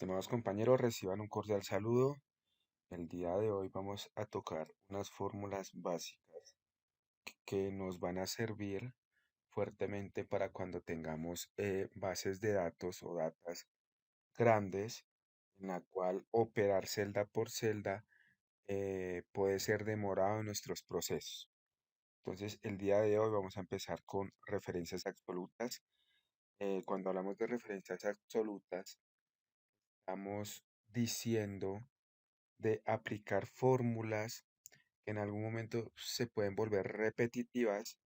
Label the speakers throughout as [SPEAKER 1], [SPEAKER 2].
[SPEAKER 1] Estimados compañeros, reciban un cordial saludo. El día de hoy vamos a tocar unas fórmulas básicas que nos van a servir fuertemente para cuando tengamos bases de datos o datas grandes en la cual operar celda por celda puede ser demorado en nuestros procesos. Entonces, el día de hoy vamos a empezar con referencias absolutas. Cuando hablamos de referencias absolutas, estamos diciendo de aplicar fórmulas que en algún momento se pueden volver repetitivas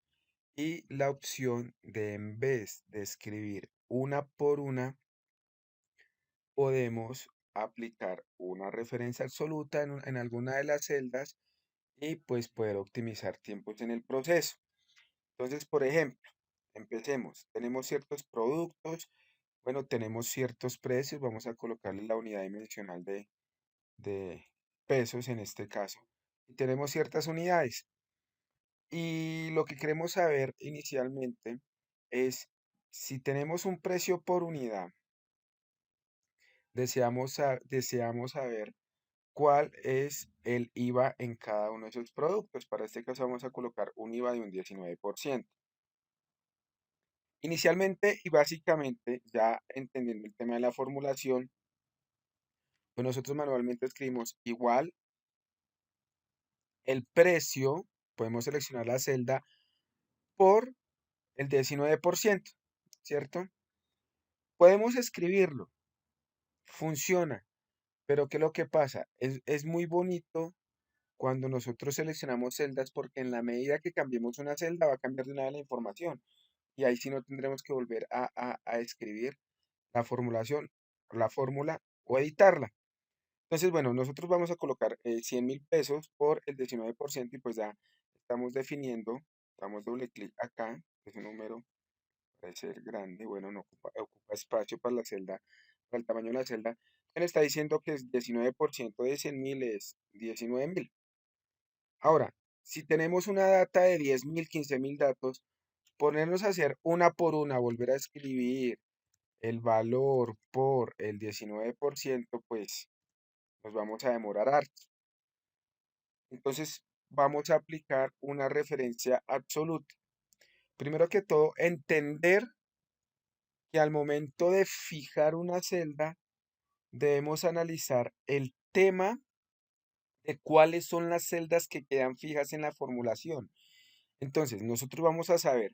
[SPEAKER 1] y la opción de en vez de escribir una por una, podemos aplicar una referencia absoluta en alguna de las celdas y pues poder optimizar tiempos en el proceso. Entonces, por ejemplo, empecemos. Tenemos ciertos productos, bueno, tenemos ciertos precios, vamos a colocarle la unidad dimensional de pesos en este caso. Y tenemos ciertas unidades. Y lo que queremos saber inicialmente es si tenemos un precio por unidad, deseamos saber cuál es el IVA en cada uno de esos productos. Para este caso vamos a colocar un IVA de un 19%. Inicialmente y básicamente, ya entendiendo el tema de la formulación, pues nosotros manualmente escribimos igual el precio, podemos seleccionar la celda por el 19%, ¿cierto? Podemos escribirlo, funciona, pero ¿qué es lo que pasa? Es muy bonito cuando nosotros seleccionamos celdas porque en la medida que cambiemos una celda va a cambiar de una vez la información y ahí sí no tendremos que volver a escribir la formulación, la fórmula o editarla. Entonces, bueno, nosotros vamos a colocar 100.000 pesos por el 19% y pues ya estamos definiendo, damos doble clic acá, es un número, puede ser grande, bueno, no ocupa espacio para la celda, para el tamaño de la celda. Él está diciendo que el 19% de 100.000 es 19.000. Ahora, si tenemos una data de 10.000, 15.000 datos, ponernos a hacer una por una, volver a escribir el valor por el 19%, pues nos vamos a demorar harto. Entonces, vamos a aplicar una referencia absoluta. Primero que todo, entender que al momento de fijar una celda, debemos analizar el tema de cuáles son las celdas que quedan fijas en la formulación. Entonces, nosotros vamos a saber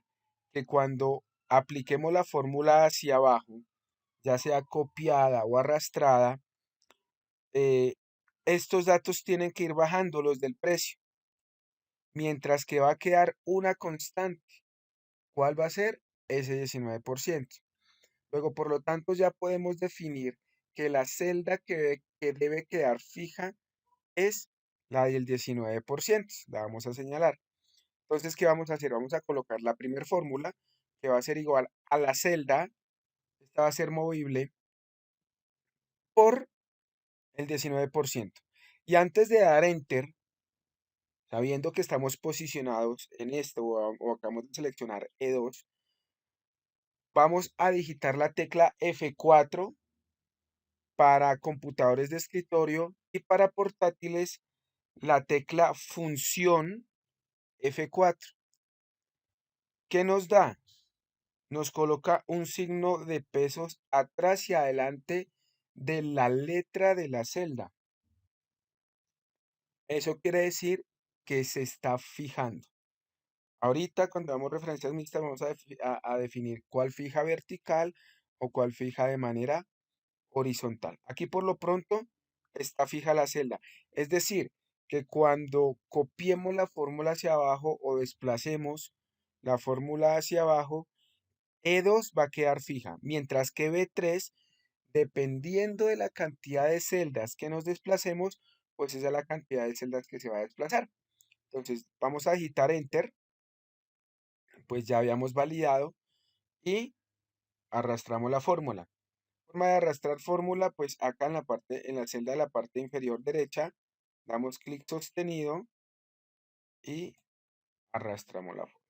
[SPEAKER 1] que cuando apliquemos la fórmula hacia abajo, ya sea copiada o arrastrada, eh, estos datos tienen que ir bajando los del precio, mientras que va a quedar una constante. ¿Cuál va a ser? Ese 19%. Luego, por lo tanto, ya podemos definir que la celda que debe quedar fija es la del 19%. La vamos a señalar. Entonces, ¿qué vamos a hacer? Vamos a colocar la primera fórmula que va a ser igual a la celda. Esta va a ser movible por el 19%. Y antes de dar Enter, sabiendo que estamos posicionados en esto o acabamos de seleccionar E2, vamos a digitar la tecla F4 para computadores de escritorio y para portátiles la tecla función F4. ¿Qué nos da? Nos coloca un signo de pesos atrás y adelante de la letra de la celda. Eso quiere decir que se está fijando. Ahorita cuando damos referencias mixtas vamos a definir cuál fija vertical o cuál fija de manera horizontal. Aquí por lo pronto está fija la celda. Es decir, que cuando copiemos la fórmula hacia abajo o desplacemos la fórmula hacia abajo, E2 va a quedar fija, mientras que B3, dependiendo de la cantidad de celdas que nos desplacemos, pues esa es la cantidad de celdas que se va a desplazar. Entonces vamos a digitar Enter, pues ya habíamos validado y arrastramos la fórmula. Forma de arrastrar fórmula, pues acá en la celda de la parte inferior derecha, damos clic sostenido y arrastramos la fórmula.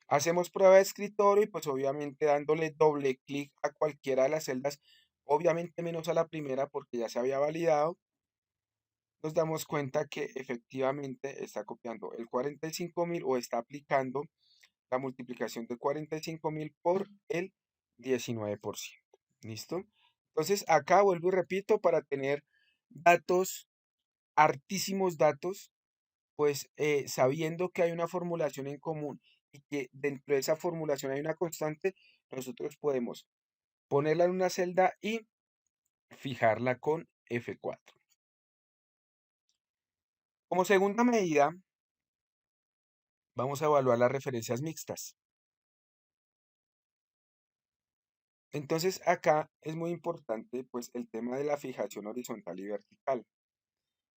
[SPEAKER 1] Hacemos prueba de escritorio y pues obviamente dándole doble clic a cualquiera de las celdas obviamente menos a la primera porque ya se había validado, nos damos cuenta que efectivamente está copiando el 45.000 o está aplicando la multiplicación de 45.000 por el 19%. ¿Listo? Entonces acá vuelvo y repito para tener datos, hartísimos datos, pues sabiendo que hay una formulación en común y que dentro de esa formulación hay una constante, nosotros podemos ponerla en una celda y fijarla con F4. Como segunda medida, vamos a evaluar las referencias mixtas. Entonces acá es muy importante pues el tema de la fijación horizontal y vertical.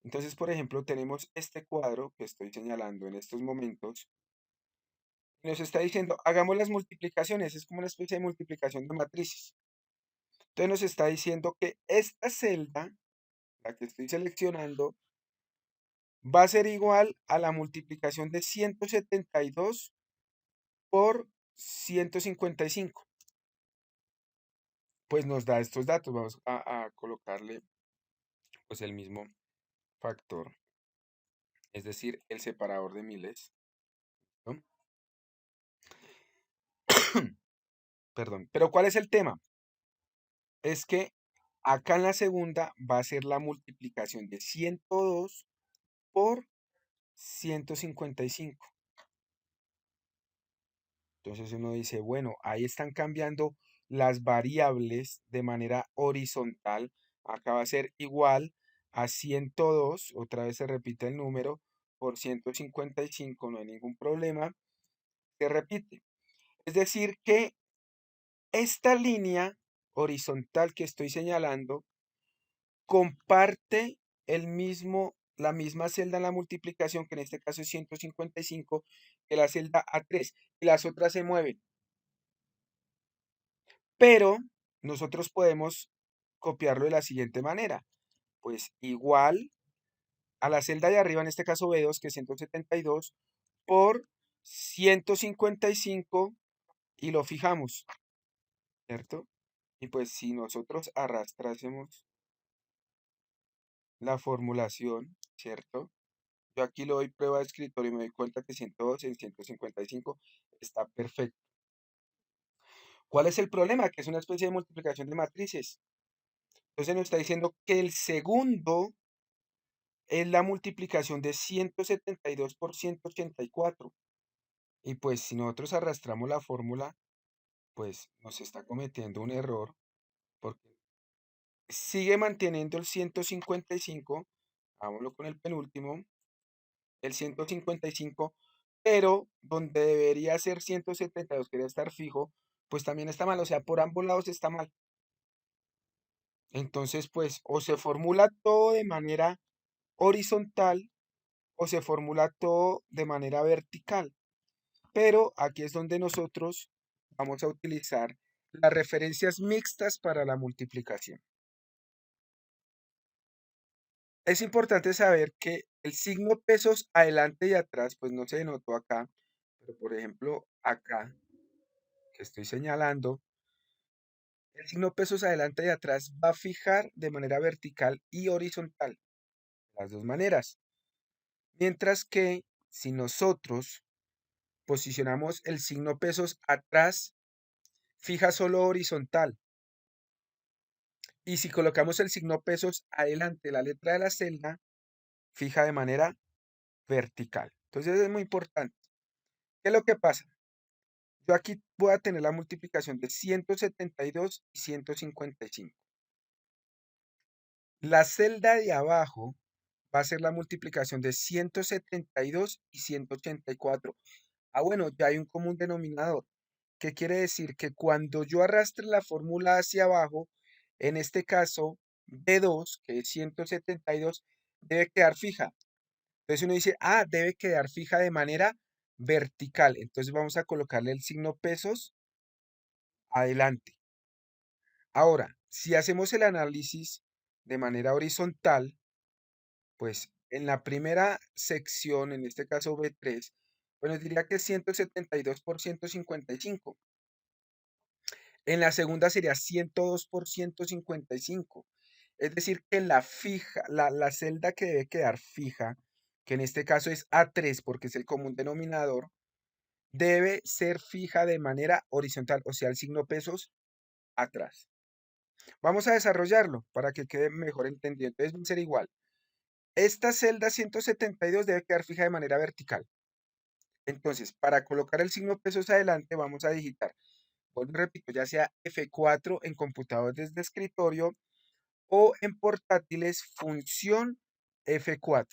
[SPEAKER 1] Entonces, por ejemplo, tenemos este cuadro que estoy señalando en estos momentos y nos está diciendo, hagamos las multiplicaciones, es como una especie de multiplicación de matrices. Entonces nos está diciendo que esta celda, la que estoy seleccionando, va a ser igual a la multiplicación de 172 por 155. Pues nos da estos datos. Vamos a colocarle pues el mismo factor, es decir, el separador de miles, ¿no? Perdón. Pero ¿cuál es el tema? Es que acá en la segunda va a ser la multiplicación de 102 por 155. Entonces uno dice, bueno, ahí están cambiando las variables de manera horizontal. Acá va a ser igual a 102, otra vez se repite el número, por 155, no hay ningún problema, se repite. Es decir, que esta línea horizontal que estoy señalando comparte la misma celda en la multiplicación, que en este caso es 155, que la celda A3, y las otras se mueven. Pero nosotros podemos copiarlo de la siguiente manera. Pues igual a la celda de arriba, en este caso B2, que es 172, por 155 y lo fijamos, ¿cierto? Y pues si nosotros arrastrásemos la formulación, ¿cierto? Yo aquí le doy prueba de escritorio y me doy cuenta que 102 en 155 está perfecto. ¿Cuál es el problema? Que es una especie de multiplicación de matrices. Entonces nos está diciendo que el segundo es la multiplicación de 172 por 184. Y pues si nosotros arrastramos la fórmula, pues nos está cometiendo un error porque sigue manteniendo el 155. Vámonos con el penúltimo, el 155, pero donde debería ser 172, quería estar fijo, pues también está mal, o sea, por ambos lados está mal. Entonces, pues, o se formula todo de manera horizontal o se formula todo de manera vertical. Pero aquí es donde nosotros vamos a utilizar las referencias mixtas para la multiplicación. Es importante saber que el signo pesos adelante y atrás, pues no se denotó acá, pero por ejemplo acá que estoy señalando, el signo pesos adelante y atrás va a fijar de manera vertical y horizontal, las dos maneras. Mientras que si nosotros posicionamos el signo pesos atrás, fija solo horizontal. Y si colocamos el signo pesos adelante, la letra de la celda, fija de manera vertical. Entonces es muy importante. ¿Qué es lo que pasa? Yo aquí voy a tener la multiplicación de 172 y 155. La celda de abajo va a ser la multiplicación de 172 y 184. Ah, bueno, ya hay un común denominador. ¿Qué quiere decir? Que cuando yo arrastre la fórmula hacia abajo, en este caso, B2, que es 172, debe quedar fija. Entonces uno dice, ah, debe quedar fija de manera vertical. Entonces vamos a colocarle el signo pesos adelante. Ahora, si hacemos el análisis de manera horizontal, pues en la primera sección, en este caso B3, pues nos diría que es 172 por 155. En la segunda sería 102 por 155. Es decir, que la celda que debe quedar fija, que en este caso es A3 porque es el común denominador, debe ser fija de manera horizontal, o sea, el signo pesos atrás. Vamos a desarrollarlo para que quede mejor entendido. Entonces va a ser igual. Esta celda 172 debe quedar fija de manera vertical. Entonces, para colocar el signo pesos adelante, vamos a digitar, vuelvo y repito, ya sea F4 en computadores de escritorio o en portátiles, función F4.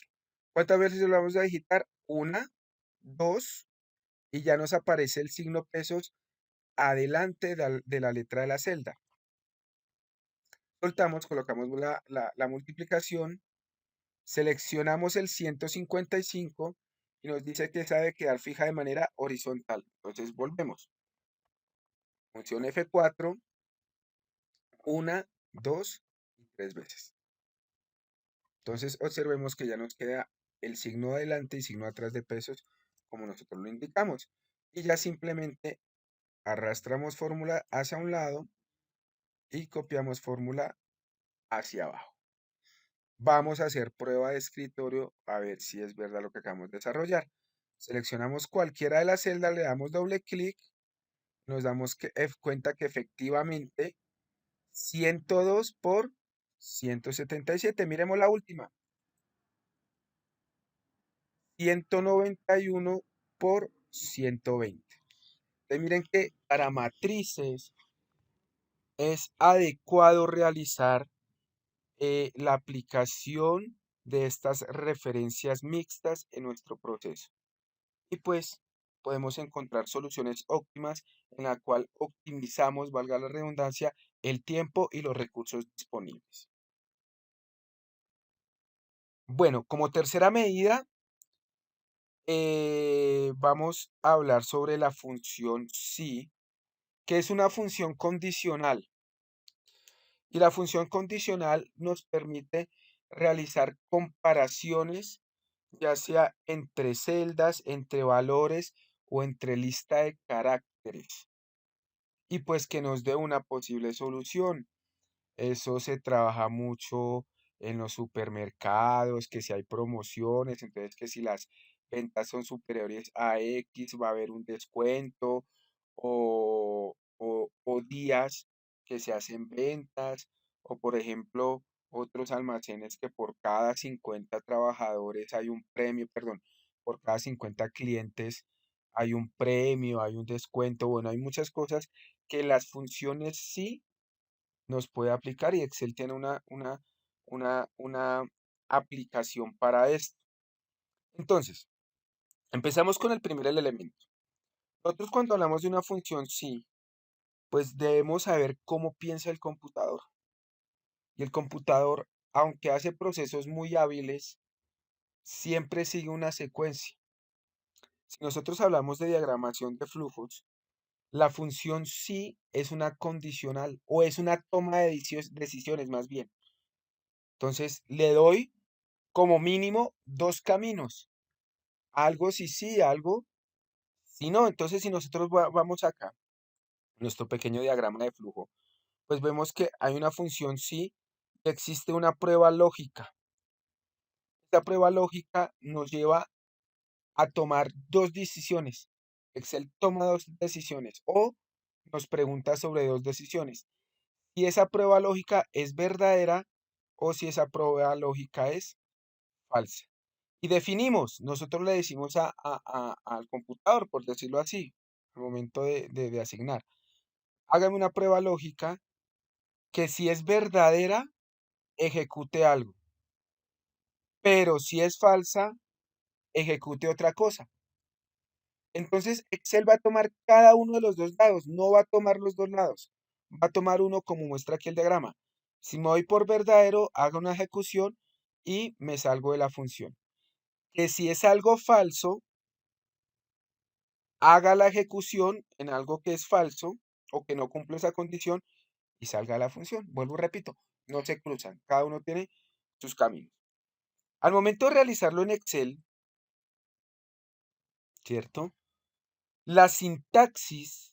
[SPEAKER 1] ¿Cuántas veces lo vamos a digitar? Una, dos, y ya nos aparece el signo pesos adelante de la letra de la celda. Soltamos, colocamos la multiplicación, seleccionamos el 155 y nos dice que esa debe quedar fija de manera horizontal. Entonces volvemos. Función F4, una, dos y tres veces. Entonces observemos que ya nos queda el signo adelante y signo atrás de pesos como nosotros lo indicamos. Y ya simplemente arrastramos fórmula hacia un lado y copiamos fórmula hacia abajo. Vamos a hacer prueba de escritorio a ver si es verdad lo que acabamos de desarrollar. Seleccionamos cualquiera de las celdas, le damos doble clic, nos damos cuenta que efectivamente 102 por 177. Miremos la última. 191 por 120. Entonces miren que para matrices es adecuado realizar la aplicación de estas referencias mixtas en nuestro proceso. Y pues podemos encontrar soluciones óptimas en la cual optimizamos, valga la redundancia, el tiempo y los recursos disponibles. Bueno, como tercera medida, vamos a hablar sobre la función si, que es una función condicional. Y la función condicional nos permite realizar comparaciones, ya sea entre celdas, entre valores o entre lista de caracteres. Y pues que nos dé una posible solución. Eso se trabaja mucho en los supermercados, que si hay promociones, entonces que si las ventas son superiores a X va a haber un descuento o días que se hacen ventas o por ejemplo otros almacenes que por cada 50 trabajadores hay un premio, perdón, por cada 50 clientes hay un premio, hay un descuento, bueno, hay muchas cosas que las funciones sí nos puede aplicar y Excel tiene una aplicación para esto. Entonces, empezamos con el primer elemento. Nosotros cuando hablamos de una función sí, pues debemos saber cómo piensa el computador. Y el computador, aunque hace procesos muy hábiles, siempre sigue una secuencia. Si nosotros hablamos de diagramación de flujos, la función sí es una condicional o es una toma de decisiones más bien. Entonces, le doy como mínimo dos caminos. Algo si sí, algo si no. Entonces, si nosotros vamos acá, nuestro pequeño diagrama de flujo, pues vemos que hay una función sí, existe una prueba lógica. Esta prueba lógica nos lleva a tomar dos decisiones. Excel toma dos decisiones o nos pregunta sobre dos decisiones. Si esa prueba lógica es verdadera o si esa prueba lógica es falsa. Y definimos, nosotros le decimos al computador, por decirlo así, al momento de asignar, hágame una prueba lógica que si es verdadera, ejecute algo, pero si es falsa, ejecute otra cosa. Entonces, Excel va a tomar cada uno de los dos lados, no va a tomar los dos lados, va a tomar uno como muestra aquí el diagrama. Si me voy por verdadero, haga una ejecución y me salgo de la función. Que si es algo falso, haga la ejecución en algo que es falso o que no cumple esa condición y salga la función. Vuelvo y repito, no se cruzan, cada uno tiene sus caminos. Al momento de realizarlo en Excel, ¿cierto? La sintaxis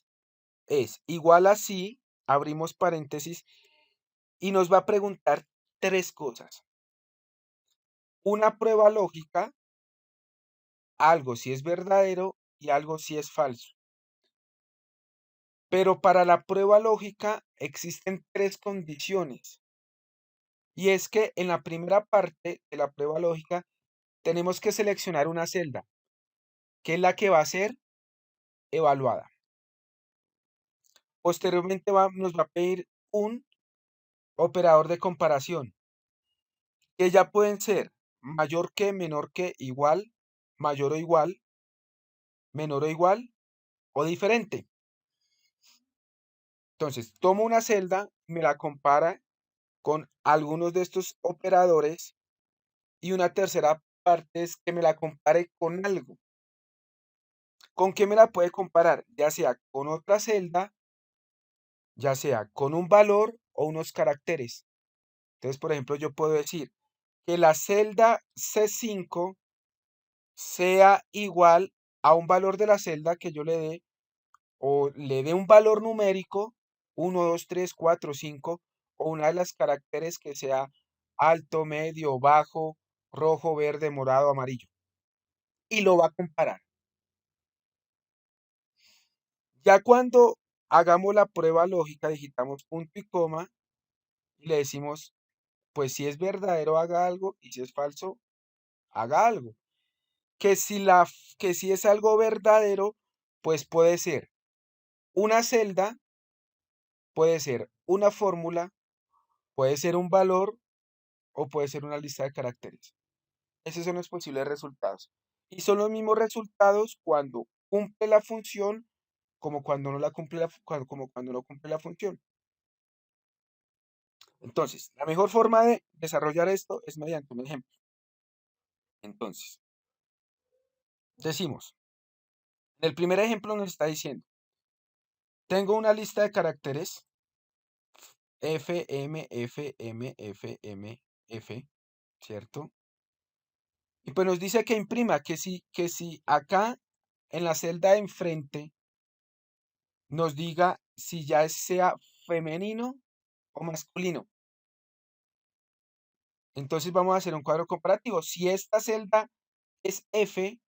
[SPEAKER 1] es igual a sí, abrimos paréntesis y nos va a preguntar tres cosas. Una prueba lógica, algo si es verdadero y algo si es falso. Pero para la prueba lógica existen tres condiciones. Y es que en la primera parte de la prueba lógica tenemos que seleccionar una celda, que es la que va a ser evaluada. Posteriormente nos va a pedir un operador de comparación, que ya pueden ser mayor que, menor que, igual, mayor o igual, menor o igual o diferente. Entonces, tomo una celda, me la compara con algunos de estos operadores y una tercera parte es que me la compare con algo. ¿Con qué me la puede comparar? Ya sea con otra celda, ya sea con un valor o unos caracteres. Entonces, por ejemplo, yo puedo decir que la celda C5 sea igual a un valor de la celda que yo le dé o le dé un valor numérico, 1, 2, 3, 4, 5, o una de las caracteres que sea alto, medio, bajo, rojo, verde, morado, amarillo. Y lo va a comparar. Ya cuando hagamos la prueba lógica, digitamos punto y coma y le decimos, pues si es verdadero, haga algo, y si es falso, haga algo. Que que si es algo verdadero, pues puede ser una celda, puede ser una fórmula, puede ser un valor o puede ser una lista de caracteres. Esos son los posibles resultados. Y son los mismos resultados cuando cumple la función como cuando no la cumple como cuando no cumple la función. Entonces, la mejor forma de desarrollar esto es mediante un ejemplo. Entonces, decimos, en el primer ejemplo nos está diciendo, tengo una lista de caracteres F, M, F, M, F, M, F, ¿cierto? Y pues nos dice que imprima, que si acá en la celda de enfrente nos diga si ya sea femenino o masculino. Entonces vamos a hacer un cuadro comparativo. Si esta celda es F,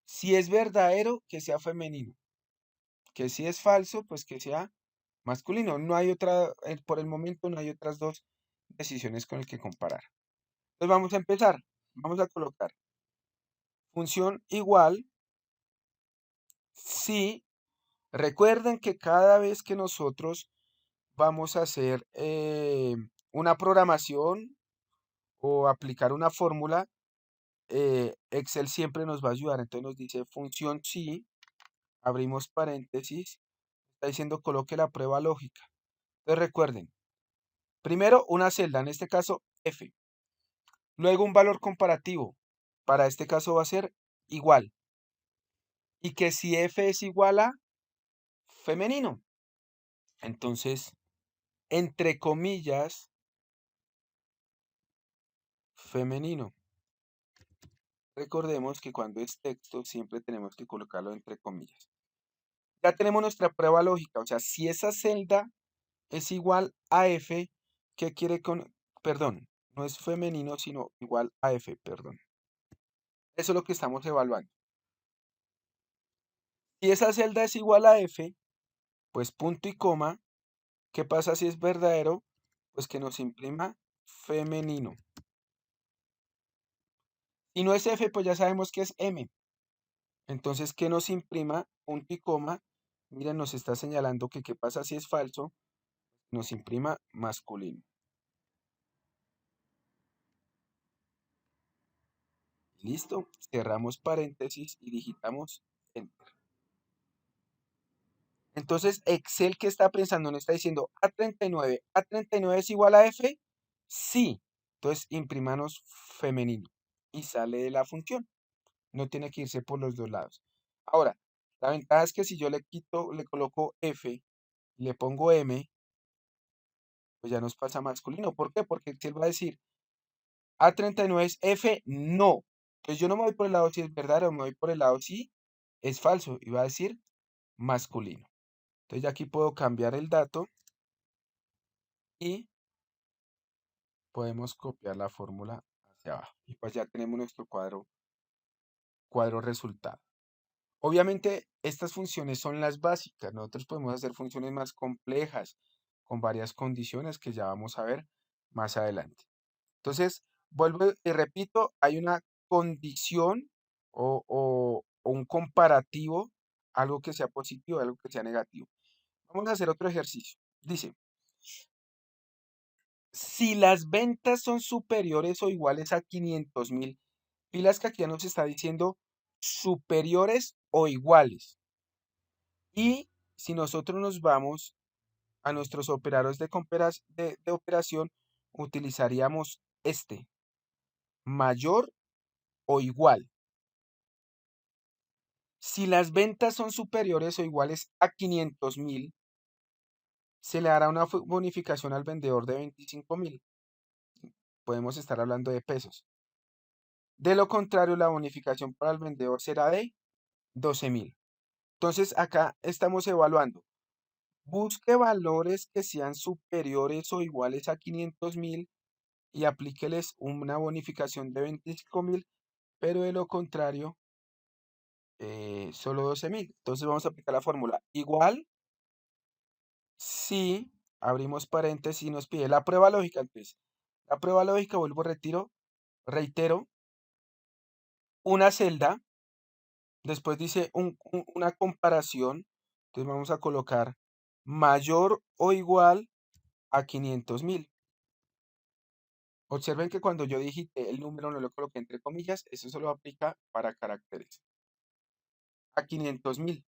[SPEAKER 1] si es verdadero, que sea femenino. Que si es falso, pues que sea masculino. No hay otra, por el momento no hay otras dos decisiones con el que comparar. Entonces vamos a empezar. Vamos a colocar función igual si recuerden que cada vez que nosotros vamos a hacer una programación o aplicar una fórmula, Excel siempre nos va a ayudar. Entonces nos dice función si, abrimos paréntesis, está diciendo coloque la prueba lógica. Entonces recuerden, primero una celda, en este caso F. Luego un valor comparativo. Para este caso va a ser igual. Y que si F es igual a femenino. Entonces, entre comillas, femenino. Recordemos que cuando es texto siempre tenemos que colocarlo entre comillas. Ya tenemos nuestra prueba lógica. O sea, si esa celda es igual a F, ¿qué quiere con...? Perdón, no es femenino, sino igual a F, perdón. Eso es lo que estamos evaluando. Si esa celda es igual a F, pues punto y coma. ¿Qué pasa si es verdadero? Pues que nos imprima femenino. Y no es F, pues ya sabemos que es M. Entonces, que nos imprima punto y coma. Miren, nos está señalando que qué pasa si es falso. Nos imprima masculino. Listo. Cerramos paréntesis y digitamos Enter. Entonces, Excel, ¿qué está pensando? Nos está diciendo A39. ¿A39 es igual a F? Sí. Entonces, imprimanos femenino. Y sale de la función. No tiene que irse por los dos lados. Ahora, la ventaja es que si yo le quito, le coloco F y le pongo M, pues ya nos pasa masculino. ¿Por qué? Porque Excel va a decir A39 es F, no. Entonces yo no me voy por el lado si es verdadero, me voy por el lado si es falso. Y va a decir masculino. Entonces ya aquí puedo cambiar el dato y podemos copiar la fórmula hacia abajo. Y pues ya tenemos nuestro cuadro resultado. Obviamente estas funciones son las básicas. Nosotros podemos hacer funciones más complejas con varias condiciones que ya vamos a ver más adelante. Entonces, vuelvo y repito, hay una condición o un comparativo, algo que sea positivo, algo que sea negativo. Vamos a hacer otro ejercicio. Dice, si las ventas son superiores o iguales a 500.000, pilas que aquí ya nos está diciendo superiores o iguales. Y si nosotros nos vamos a nuestros operadores de operación, utilizaríamos este, mayor o igual. Si las ventas son superiores o iguales a 500.000, se le hará una bonificación al vendedor de 25.000. Podemos estar hablando de pesos. De lo contrario, la bonificación para el vendedor será de 12.000. Entonces, acá estamos evaluando. Busque valores que sean superiores o iguales a 500.000 y aplíqueles una bonificación de 25.000, pero de lo contrario, solo 12.000. Entonces vamos a aplicar la fórmula. Igual si abrimos paréntesis y nos pide la prueba lógica. Entonces, la prueba lógica, reitero, una celda. Después dice una comparación. Entonces vamos a colocar mayor o igual a 500.000. Observen que cuando yo digité el número no lo coloqué entre comillas, eso solo aplica para caracteres. A 500.000.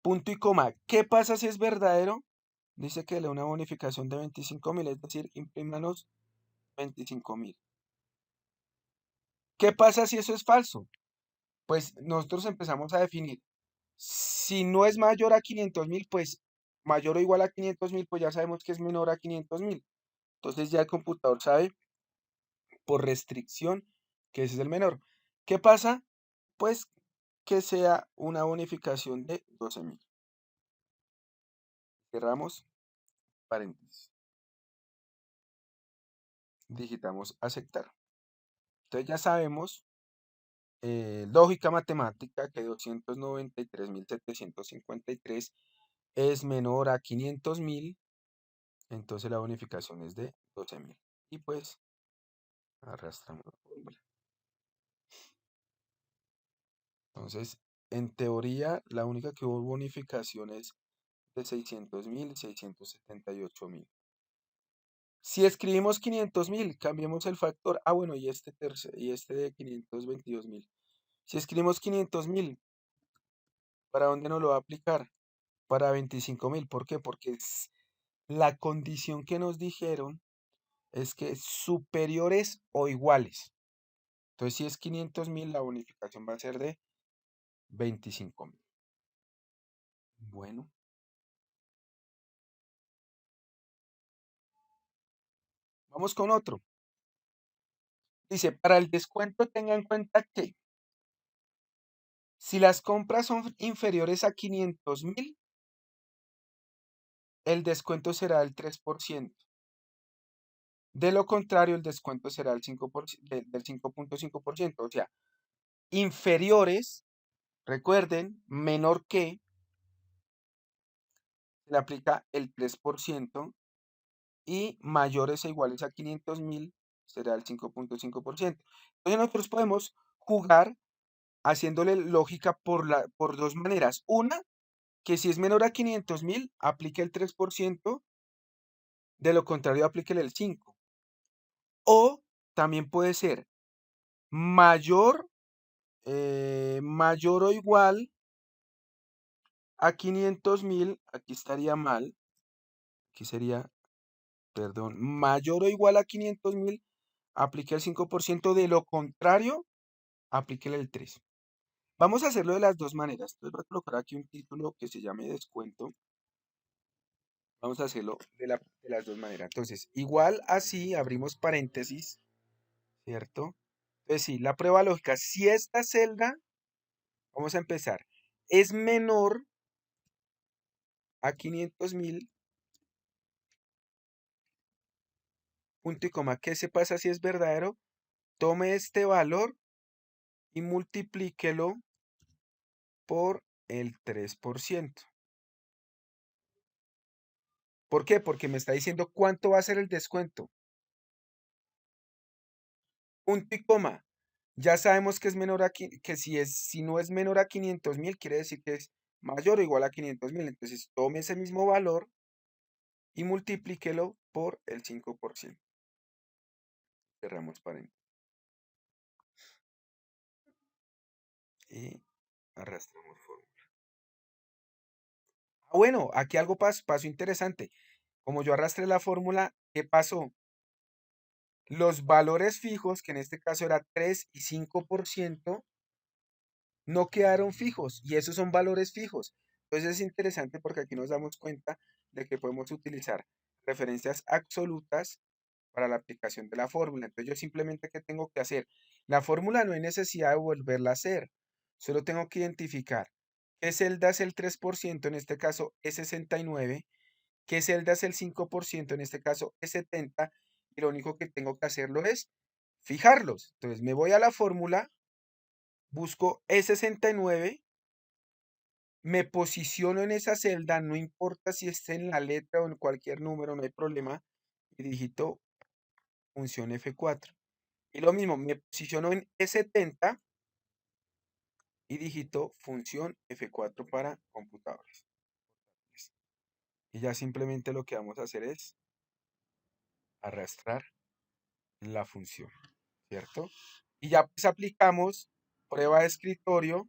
[SPEAKER 1] Punto y coma. ¿Qué pasa si es verdadero? Dice que le da una bonificación de 25.000, es decir, imprímanos 25.000. ¿Qué pasa si eso es falso? Pues nosotros empezamos a definir. Si no es mayor a 500.000, pues mayor o igual a 500.000, pues ya sabemos que es menor a 500.000. Entonces ya el computador sabe por restricción que ese es el menor. ¿Qué pasa? Pues que sea una bonificación de 12.000. Cerramos paréntesis. Digitamos aceptar. Entonces ya sabemos, lógica matemática, que 293.753 es menor a 500.000, entonces la bonificación es de 12.000. Y pues arrastramos la fórmula. Entonces, en teoría, la única que hubo bonificación es de 600.000 y 678.000. Si escribimos 500.000, cambiemos el factor. Ah, bueno, y este de 522.000. Si escribimos 500.000, ¿para dónde nos lo va a aplicar? Para 25.000. ¿Por qué? Porque la condición que nos dijeron es que superiores o iguales. Entonces, si es 500.000, la bonificación va a ser de 25.000. Bueno, vamos con otro. Dice, para el descuento tenga en cuenta que si las compras son inferiores a 500.000, el descuento será del 3%. De lo contrario, el descuento será del 5%, del 5.5%. O sea, inferiores, recuerden, menor que, se le aplica el 3% y mayores o iguales a 500.000 será el 5.5%. Entonces nosotros podemos jugar haciéndole lógica por dos maneras. Una, que si es menor a 500.000, aplique el 3%, de lo contrario, aplique el 5%. O también puede ser mayor, mayor o igual a 500.000, aquí estaría mal, aquí sería, perdón, mayor o igual a 500.000, aplique el 5%, de lo contrario, aplique el 3%. Vamos a hacerlo de las dos maneras. Entonces voy a colocar aquí un título que se llame descuento. Vamos a hacerlo de las dos maneras. Entonces, igual así, abrimos paréntesis, ¿cierto? Entonces, sí, la prueba lógica, si esta celda, vamos a empezar, es menor a 500.000, punto y coma. ¿Qué se pasa si es verdadero? Tome este valor y multiplíquelo por el 3%. ¿Por qué? Porque me está diciendo cuánto va a ser el descuento. Punto y coma. Ya sabemos que es menor a que si no es menor a 500.000, quiere decir que es mayor o igual a 500.000. Entonces tome ese mismo valor y multiplíquelo por el 5%. Cerramos paréntesis. Y arrastramos fórmula. Ah, bueno, aquí algo pasó interesante. Como yo arrastré la fórmula, ¿qué pasó? Los valores fijos, que en este caso era 3 y 5%, no quedaron fijos y esos son valores fijos. Entonces es interesante porque aquí nos damos cuenta de que podemos utilizar referencias absolutas para la aplicación de la fórmula. Entonces yo simplemente, ¿qué tengo que hacer? La fórmula no hay necesidad de volverla a hacer. Solo tengo que identificar qué celda es el 3%, en este caso es 69, qué celda es el 5%, en este caso es 70, y lo único que tengo que hacerlo es fijarlos. Entonces me voy a la fórmula, busco E69, me posiciono en esa celda, no importa si esté en la letra o en cualquier número, no hay problema, y digito función F4. Y lo mismo, me posiciono en E70 y digito función F4 para computadores. Y ya simplemente lo que vamos a hacer es arrastrar la función, ¿cierto? Y ya pues aplicamos prueba de escritorio,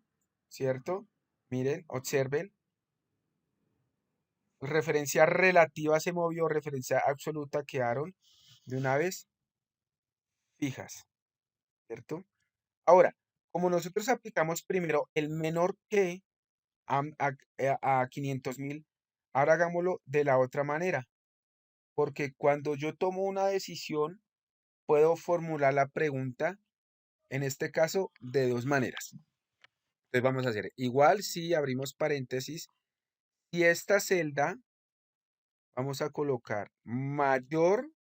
[SPEAKER 1] ¿cierto? Miren, observen, referencia relativa se movió, referencia absoluta quedaron de una vez fijas, ¿cierto? Ahora, como nosotros aplicamos primero el menor que a 500.000, ahora hagámoslo de la otra manera, porque cuando yo tomo una decisión, puedo formular la pregunta, en este caso, de dos maneras. Entonces vamos a hacer, igual si abrimos paréntesis, y esta celda, vamos a colocar mayor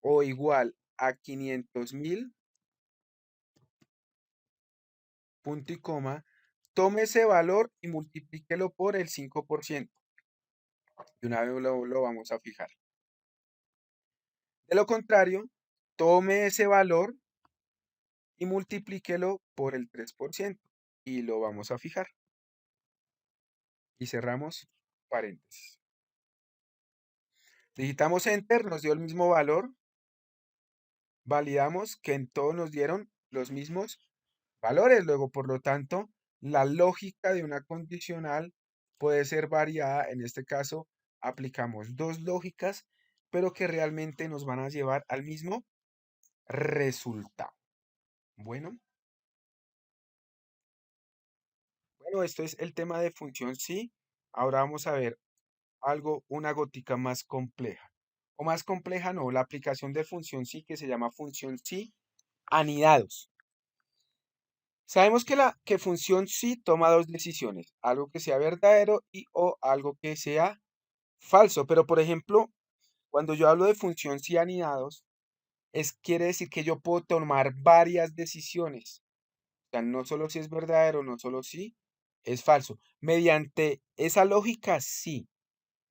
[SPEAKER 1] o igual a 500.000, punto y coma, tome ese valor y multiplíquelo por el 5%. De una vez lo vamos a fijar. De lo contrario, tome ese valor y multiplíquelo por el 3% y lo vamos a fijar. Y cerramos paréntesis. Digitamos Enter, nos dio el mismo valor. Validamos que en todos nos dieron los mismos valores. Luego, por lo tanto, la lógica de una condicional puede ser variada. En este caso, aplicamos dos lógicas, pero que realmente nos van a llevar al mismo resultado. Bueno, esto es el tema de función sí. Ahora vamos a ver algo, una gótica más compleja. O más compleja no, la aplicación de función sí que se llama función sí anidados. Sabemos que función sí toma dos decisiones, algo que sea verdadero y o algo que sea falso. Pero por ejemplo, cuando yo hablo de función sí anidados, quiere decir que yo puedo tomar varias decisiones. O sea, no solo si es verdadero, no solo si es falso. Mediante esa lógica sí,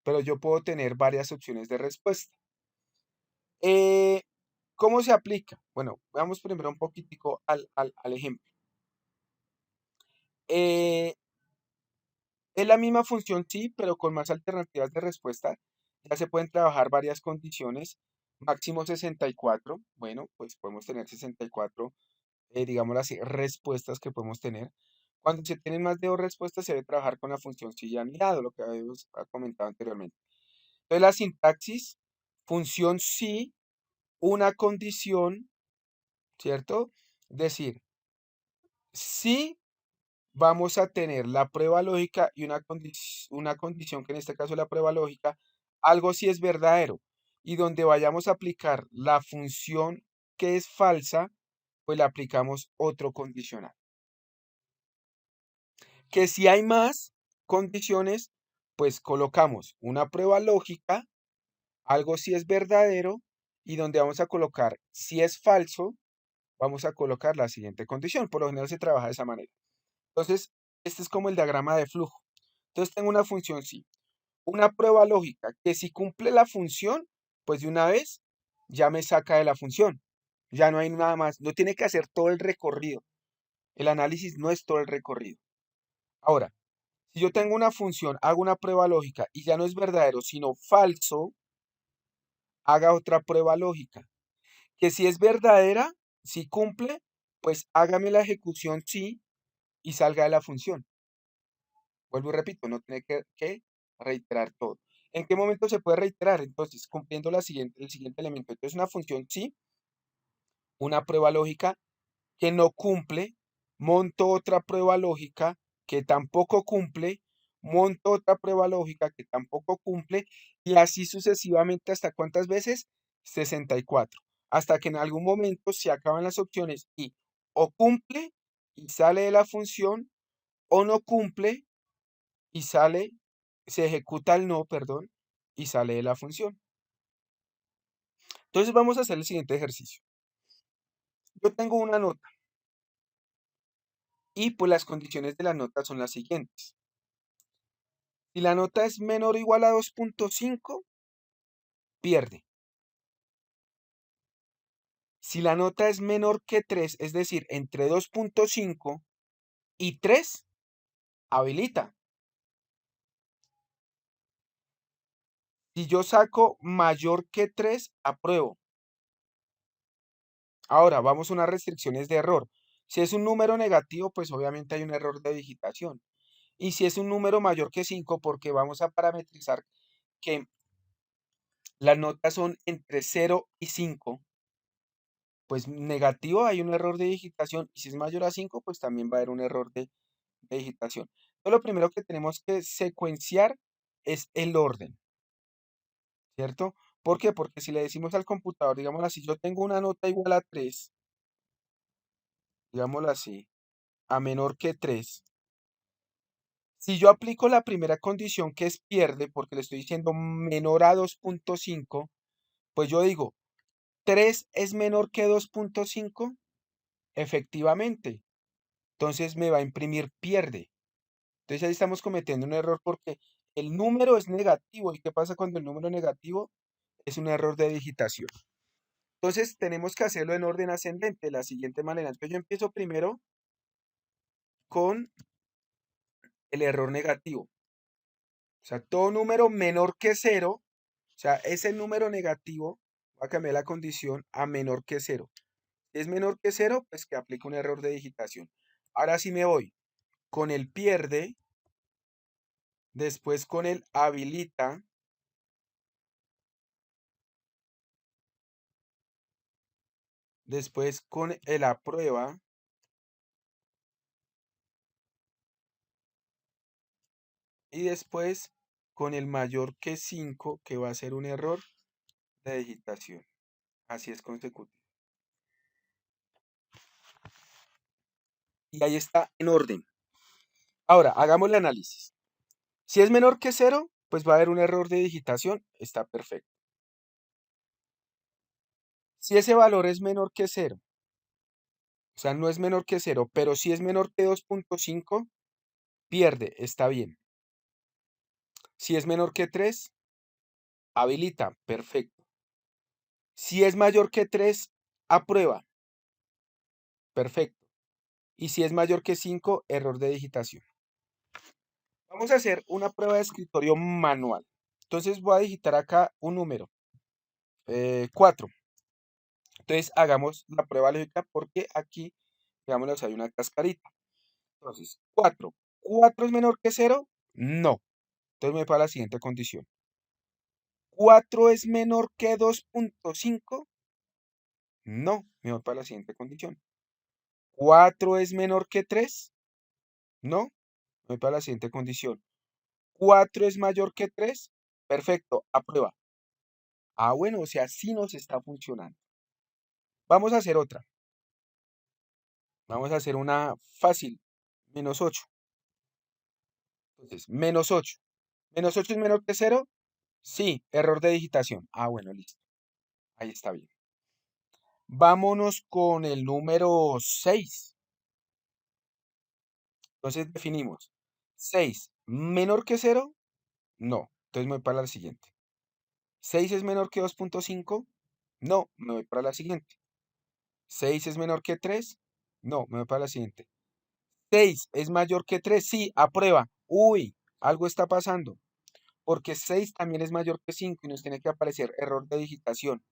[SPEAKER 1] pero yo puedo tener varias opciones de respuesta. Eh, ¿Cómo se aplica? Bueno, veamos primero un poquitico al ejemplo. Eh, es la misma función sí, pero con más alternativas de respuesta. Ya se pueden trabajar varias condiciones. Máximo 64. Bueno, pues podemos tener 64, digámoslo así, respuestas que podemos tener. Cuando se tienen más de dos respuestas, se debe trabajar con la función sí ya anidado, lo que habíamos comentado anteriormente. Entonces, la sintaxis, función sí, una condición, ¿cierto? Decir, sí vamos a tener la prueba lógica y una condición que en este caso es la prueba lógica, algo sí es verdadero. Y donde vayamos a aplicar la función que es falsa, pues le aplicamos otro condicional. Que si hay más condiciones, Pues colocamos una prueba lógica, algo si es verdadero, y donde vamos a colocar si es falso, vamos a colocar la siguiente condición. Por lo general se trabaja de esa manera. Entonces, este es como el diagrama de flujo. Entonces tengo una función sí, una prueba lógica que si cumple la función, pues de una vez ya me saca de la función. Ya no hay nada más, no tiene que hacer todo el recorrido. El análisis no es todo el recorrido. Ahora, si yo tengo una función, hago una prueba lógica y ya no es verdadero, sino falso, haga otra prueba lógica. Que si es verdadera, si cumple, pues hágame la ejecución sí y salga de la función. Vuelvo y repito, no tiene que reiterar todo. ¿En qué momento se puede reiterar? Entonces, cumpliendo el siguiente elemento. Entonces, una función sí, una prueba lógica que no cumple, monto otra prueba lógica que tampoco cumple, monto otra prueba lógica que tampoco cumple, y así sucesivamente hasta cuántas veces? 64. Hasta que en algún momento se acaban las opciones y o cumple y sale de la función, o no cumple y sale, se ejecuta el no, perdón, y sale de la función. Entonces vamos a hacer el siguiente ejercicio. Yo tengo una nota y pues las condiciones de la nota son las siguientes. Si la nota es menor o igual a 2.5, pierde. Si la nota es menor que 3, es decir, entre 2.5 y 3, habilita. Si yo saco mayor que 3, apruebo. Ahora, vamos a unas restricciones de error. Si es un número negativo, pues obviamente hay un error de digitación. Y si es un número mayor que 5, porque vamos a parametrizar que las notas son entre 0 y 5, pues negativo hay un error de digitación. Y si es mayor a 5, pues también va a haber un error de digitación. Entonces, lo primero que tenemos que secuenciar es el orden, ¿cierto? ¿Por qué? Porque si le decimos al computador, digámoslo así, yo tengo una nota igual a 3, digámoslo así, a menor que 3. Si yo aplico la primera condición que es pierde, porque le estoy diciendo menor a 2.5, pues yo digo, 3 es menor que 2.5, efectivamente. Entonces me va a imprimir pierde. Entonces ahí estamos cometiendo un error porque el número es negativo. ¿Y qué pasa cuando el número es negativo? Es un error de digitación. Entonces tenemos que hacerlo en orden ascendente, de la siguiente manera. Entonces yo empiezo primero con el error negativo. O sea, todo número menor que 0, o sea, ese número negativo, va a cambiar la condición a menor que 0. Si es menor que 0, pues que aplique un error de digitación. Ahora sí me voy con el pierde, después con el habilita, después con el aprueba y después con el mayor que 5, que va a ser un error de digitación. Así es consecutivo. Y ahí está en orden. Ahora, hagamos el análisis. Si es menor que 0, pues va a haber un error de digitación. Está perfecto. Si ese valor es menor que 0, o sea, no es menor que 0, pero si es menor que 2.5, pierde. Está bien. Si es menor que 3, habilita. Perfecto. Si es mayor que 3, aprueba. Perfecto. Y si es mayor que 5, error de digitación. Vamos a hacer una prueba de escritorio manual. Entonces voy a digitar acá un número, 4. Entonces hagamos la prueba lógica porque aquí, digámoslo, hay una cascarita. Entonces, 4. ¿4 es menor que 0? No. Entonces me voy para la siguiente condición. ¿4 es menor que 2.5? No. Me voy para la siguiente condición. ¿4 es menor que 3? No. Me voy para la siguiente condición. ¿4 es mayor que 3? Perfecto. Aprueba. Ah, bueno, o sea, sí nos está funcionando. Vamos a hacer otra. Vamos a hacer una fácil. -8. Entonces, -8. ¿Menos 8 es menor que cero? Sí, error de digitación. Ah, bueno, listo. Ahí está bien. Vámonos con el número 6. Entonces definimos. 6 menor que cero. No. Entonces me voy para la siguiente. 6 es menor que 2,5. No, me voy para la siguiente. 6 es menor que 3. No, me voy para la siguiente. 6 es mayor que 3. Sí, aprueba. Uy, algo está pasando. Porque 6 también es mayor que 5 y nos tiene que aparecer error de digitación.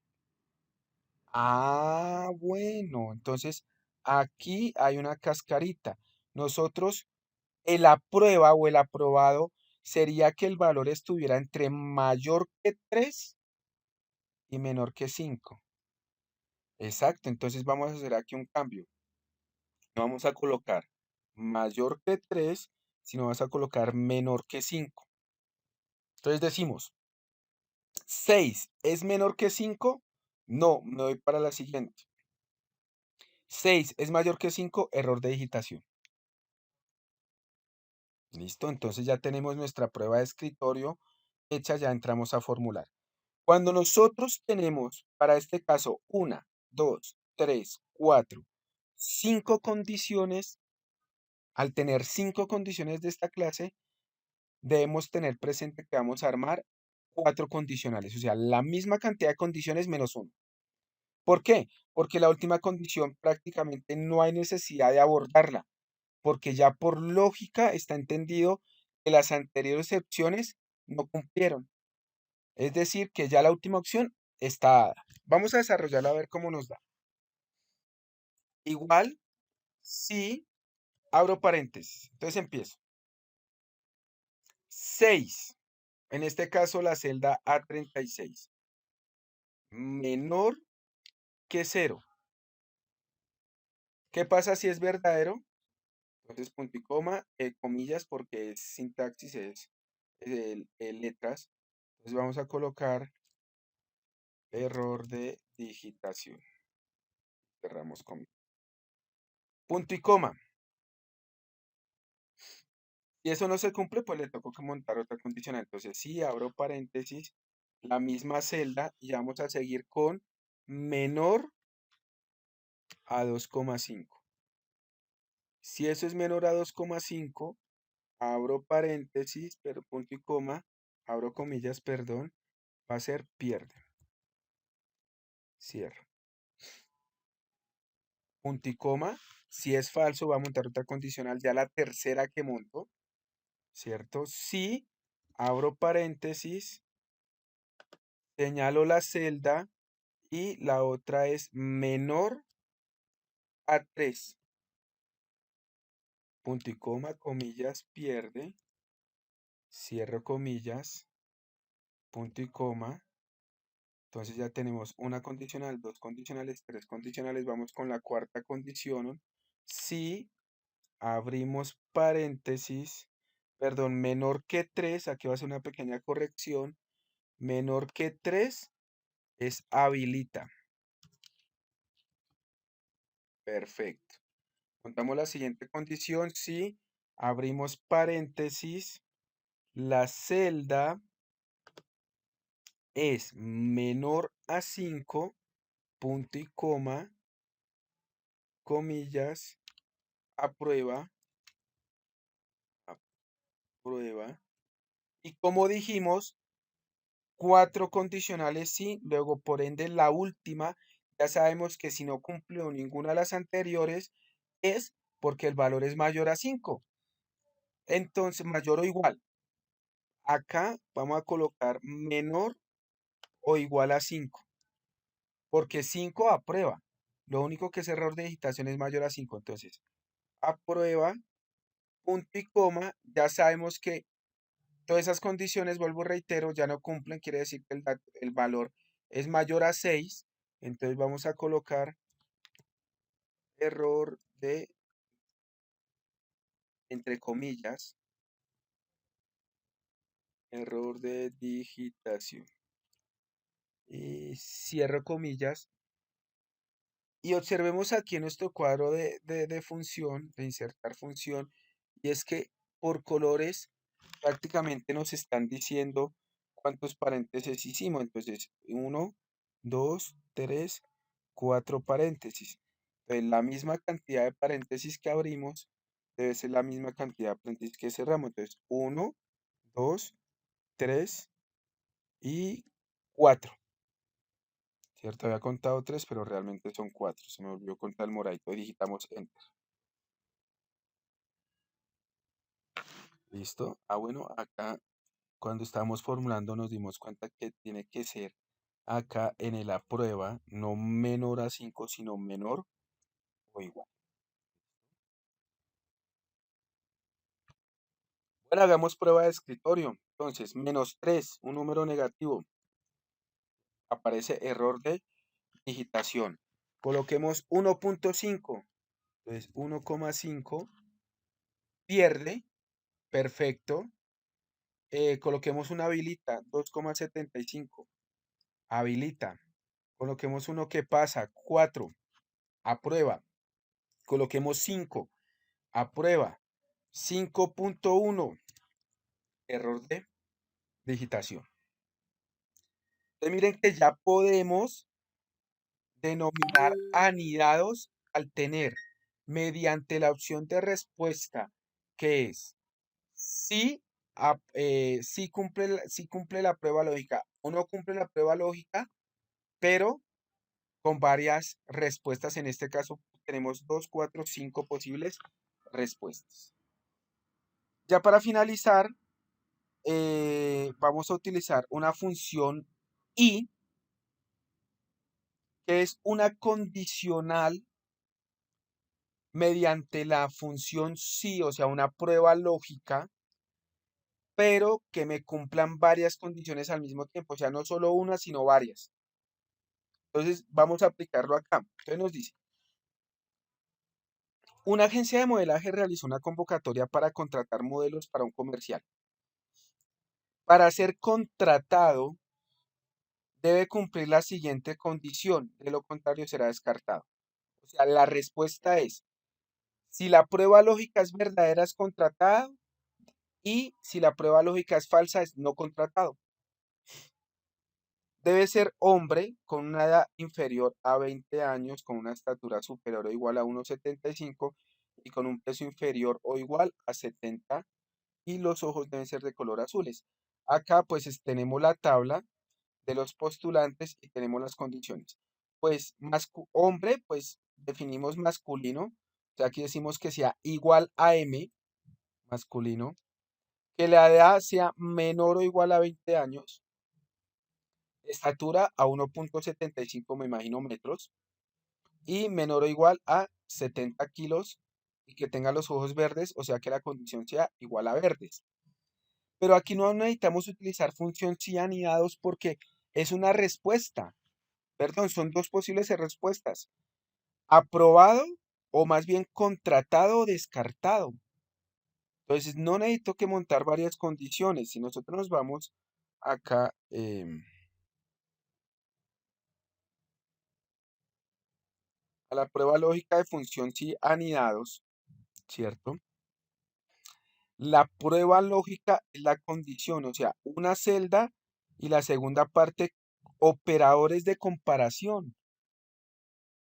[SPEAKER 1] Ah, bueno, entonces aquí hay una cascarita. Nosotros, el aprueba o el aprobado sería que el valor estuviera entre mayor que 3 y menor que 5. Exacto, entonces vamos a hacer aquí un cambio. No vamos a colocar mayor que 3, sino vamos a colocar menor que 5. Entonces decimos, 6 es menor que 5. No, me voy para la siguiente. 6 es mayor que 5. Error de digitación. Listo, entonces ya tenemos nuestra prueba de escritorio hecha, ya entramos a formular. Cuando nosotros tenemos, para este caso, 1, 2, 3, 4, 5 condiciones, al tener 5 condiciones de esta clase, debemos tener presente que vamos a armar 4 condicionales, o sea, la misma cantidad de condiciones menos 1. ¿Por qué? Porque la última condición prácticamente no hay necesidad de abordarla, porque ya por lógica está entendido que las anteriores opciones no cumplieron. Es decir, que ya la última opción está dada. Vamos a desarrollarla a ver cómo nos da. Igual, si abro paréntesis. Entonces empiezo. 6. En este caso la celda A36. Menor que 0. ¿Qué pasa si es verdadero? Entonces punto y coma, comillas, porque es sintaxis, es letras. Entonces vamos a colocar error de digitación. Cerramos comillas. Punto y coma. Si eso no se cumple, pues le toco que montar otra condicional. Entonces, si abro paréntesis, la misma celda y vamos a seguir con menor a 2,5. Si eso es menor a 2,5, abro paréntesis, pero punto y coma, abro comillas, perdón, va a ser pierde. Cierro. Punto y coma. Si es falso, va a montar otra condicional, ya la tercera que monto, ¿cierto? Si abro paréntesis, señalo la celda y la otra es menor a 3. Punto y coma, comillas, pierde. Cierro comillas, punto y coma. Entonces ya tenemos una condicional, dos condicionales, tres condicionales. Vamos con la cuarta condición. Si abrimos paréntesis, perdón, menor que 3, aquí va a ser una pequeña corrección. Menor que 3 es habilita. Perfecto. Contamos la siguiente condición. Si abrimos paréntesis, la celda es menor a 5, punto y coma, comillas, aprueba, aprueba. Y como dijimos, 4 condicionales sí, luego por ende la última, ya sabemos que si no cumplió ninguna de las anteriores, es porque el valor es mayor a 5. Entonces, mayor o igual. Acá vamos a colocar menor o igual a 5, porque 5 aprueba. Lo único que es error de digitación es mayor a 5. Entonces, aprueba, punto y coma. Ya sabemos que todas esas condiciones, vuelvo, reitero, ya no cumplen. Quiere decir que el valor es mayor a 6. Entonces vamos a colocar error de, entre comillas, error de digitación. Y cierro comillas. Y observemos aquí en nuestro cuadro de función, de insertar función, y es que por colores prácticamente nos están diciendo cuántos paréntesis hicimos. Entonces, uno, 2, 3, 4 paréntesis. Entonces, la misma cantidad de paréntesis que abrimos debe ser la misma cantidad de paréntesis que cerramos. Entonces, uno, 2, 3 y 4. ¿Cierto? Había contado 3, pero realmente son 4. Se me olvidó contar el moradito y digitamos Enter. ¿Listo? Ah, bueno, acá cuando estábamos formulando nos dimos cuenta que tiene que ser acá en el aprueba, no menor a 5 sino menor o igual. Bueno, hagamos prueba de escritorio. Entonces, -3, un número negativo. Aparece error de digitación. Coloquemos 1.5. Entonces, 1,5 pierde. Perfecto. Coloquemos una habilita. 2,75. Habilita. Coloquemos uno que pasa. 4. Aprueba. Coloquemos 5. Aprueba. 5.1. Error de digitación. Entonces miren que ya podemos denominar anidados al tener mediante la opción de respuesta que es si cumple la prueba lógica o no cumple la prueba lógica, pero con varias respuestas. En este caso tenemos 2, 4, 5 posibles respuestas. Ya para finalizar, vamos a utilizar una función i, que es una condicional mediante la función sí, o sea, una prueba lógica, pero que me cumplan varias condiciones al mismo tiempo, o sea, no solo una, sino varias. Entonces, vamos a aplicarlo acá. Entonces nos dice, una agencia de modelaje realizó una convocatoria para contratar modelos para un comercial. Para ser contratado, debe cumplir la siguiente condición, de lo contrario será descartado. O sea, la respuesta es, si la prueba lógica es verdadera, es contratado, y si la prueba lógica es falsa, es no contratado. Debe ser hombre con una edad inferior a 20 años, con una estatura superior o igual a 1,75 y con un peso inferior o igual a 70 y los ojos deben ser de color azules. Acá pues tenemos la tabla de los postulantes y tenemos las condiciones. Pues hombre, pues definimos masculino, o sea, aquí decimos que sea igual a M, masculino, que la edad sea menor o igual a 20 años, estatura a 1,75 me imagino metros, y menor o igual a 70 kilos y que tenga los ojos verdes, o sea que la condición sea igual a verdes. Pero aquí no necesitamos utilizar función si anidados porque es una respuesta. Perdón, son dos posibles respuestas. Aprobado o más bien contratado o descartado. Entonces no necesito que montar varias condiciones. Si nosotros nos vamos acá a la prueba lógica de función si anidados, ¿cierto? La prueba lógica es la condición, o sea, una celda y la segunda parte, operadores de comparación.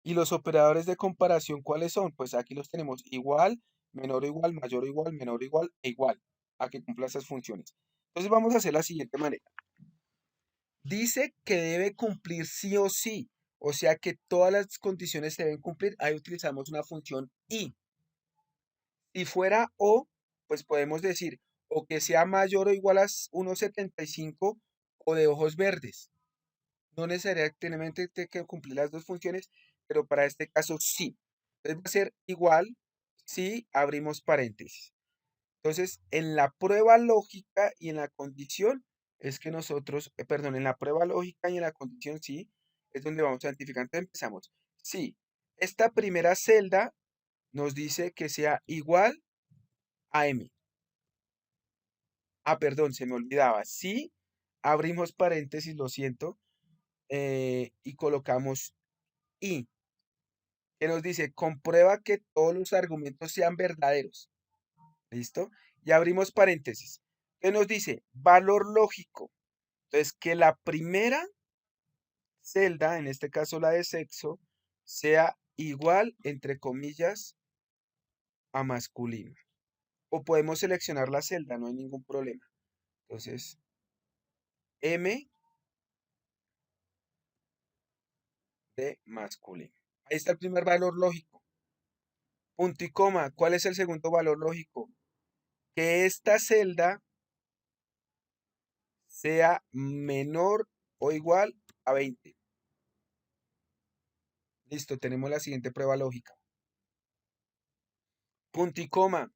[SPEAKER 1] ¿Y los operadores de comparación cuáles son? Pues aquí los tenemos igual, menor o igual, mayor o igual, menor o igual e igual, a que cumpla esas funciones. Entonces vamos a hacer la siguiente manera. Dice que debe cumplir sí o sí, o sea que todas las condiciones se deben cumplir. Ahí utilizamos una función y. Si fuera o, pues podemos decir o que sea mayor o igual a 1,75 o de ojos verdes. No necesariamente tiene que cumplir las dos funciones, pero para este caso sí. Entonces va a ser igual si abrimos paréntesis. Entonces, en la prueba lógica y en la condición es que nosotros, perdón, en la prueba lógica y en la condición sí, es donde vamos a identificar. Entonces empezamos. Sí, esta primera celda nos dice que sea igual a M. Ah, perdón, se me olvidaba. Sí, abrimos paréntesis, lo siento, y colocamos y, que nos dice, comprueba que todos los argumentos sean verdaderos. ¿Listo? Y abrimos paréntesis. Entonces nos dice valor lógico. Entonces, que la primera celda, en este caso la de sexo, sea igual, entre comillas, a masculino. O podemos seleccionar la celda, no hay ningún problema. Entonces, M de masculino. Ahí está el primer valor lógico. Punto y coma. ¿Cuál es el segundo valor lógico? Que esta celda sea menor o igual a 20. Listo, tenemos la siguiente prueba lógica. Punto y coma.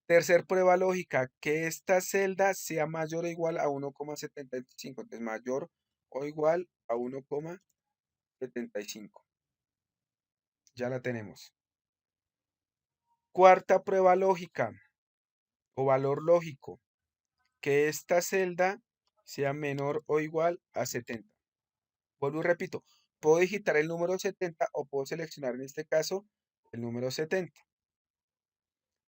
[SPEAKER 1] Tercer prueba lógica, que esta celda sea mayor o igual a 1,75. Entonces, mayor o igual a 1,75. Ya la tenemos. Cuarta prueba lógica o valor lógico, que esta celda sea menor o igual a 70. Vuelvo y repito, puedo digitar el número 70 o puedo seleccionar en este caso el número 70.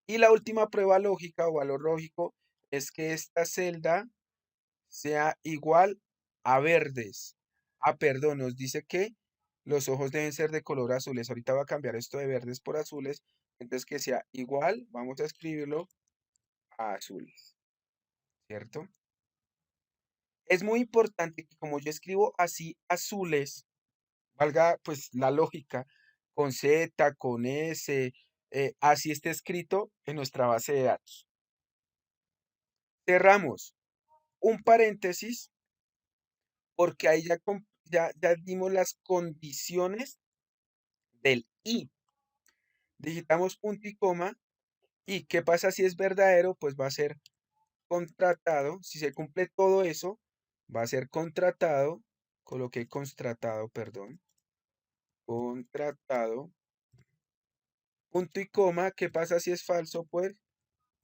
[SPEAKER 1] Y la última prueba lógica o valor lógico es que esta celda sea igual a verdes. Ah, perdón, nos dice que los ojos deben ser de color azules. Ahorita va a cambiar esto de verdes por azules. Entonces que sea igual, vamos a escribirlo a azules, ¿cierto? Es muy importante que como yo escribo así azules, valga pues la lógica, con Z, con S, así esté escrito en nuestra base de datos. Cerramos un paréntesis porque ahí ya dimos las condiciones del I. Digitamos punto y coma. ¿Y qué pasa si es verdadero? Pues va a ser contratado. Si se cumple todo eso, va a ser contratado. Coloqué contratado, perdón. Contratado. Punto y coma. ¿Qué pasa si es falso? Pues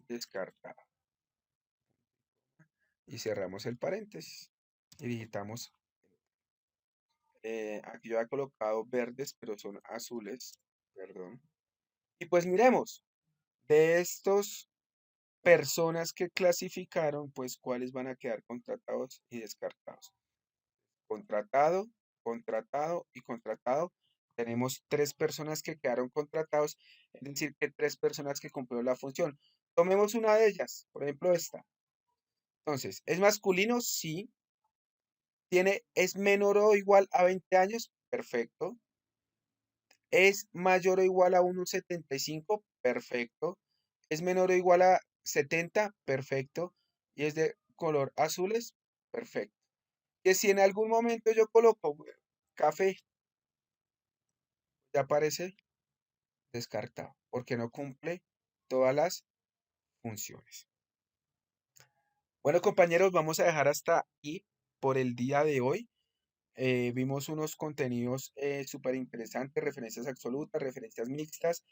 [SPEAKER 1] descartado. Y cerramos el paréntesis. Y digitamos. Aquí yo he colocado verdes, pero son azules. Perdón. Y pues miremos. De estos personas que clasificaron, pues cuáles van a quedar contratados y descartados. Contratado, contratado y contratado. Tenemos tres personas que quedaron contratados, es decir, que tres personas que cumplieron la función. Tomemos una de ellas, por ejemplo esta. Entonces, ¿es masculino? Sí. ¿Es menor o igual a 20 años? Perfecto. ¿Es mayor o igual a 1,75? Perfecto. ¿Es menor o igual a 70? Perfecto. ¿Y es de color azules? Perfecto. Que si en algún momento yo coloco café, ya aparece descartado, porque no cumple todas las funciones. Bueno, compañeros, vamos a dejar hasta aquí por el día de hoy. Vimos unos contenidos súper interesantes, referencias absolutas, referencias mixtas,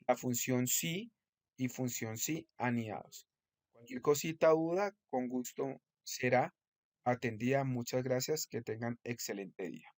[SPEAKER 1] la función sí y función sí anidados. Cualquier cosita, duda, con gusto será atendida. Muchas gracias, que tengan excelente día.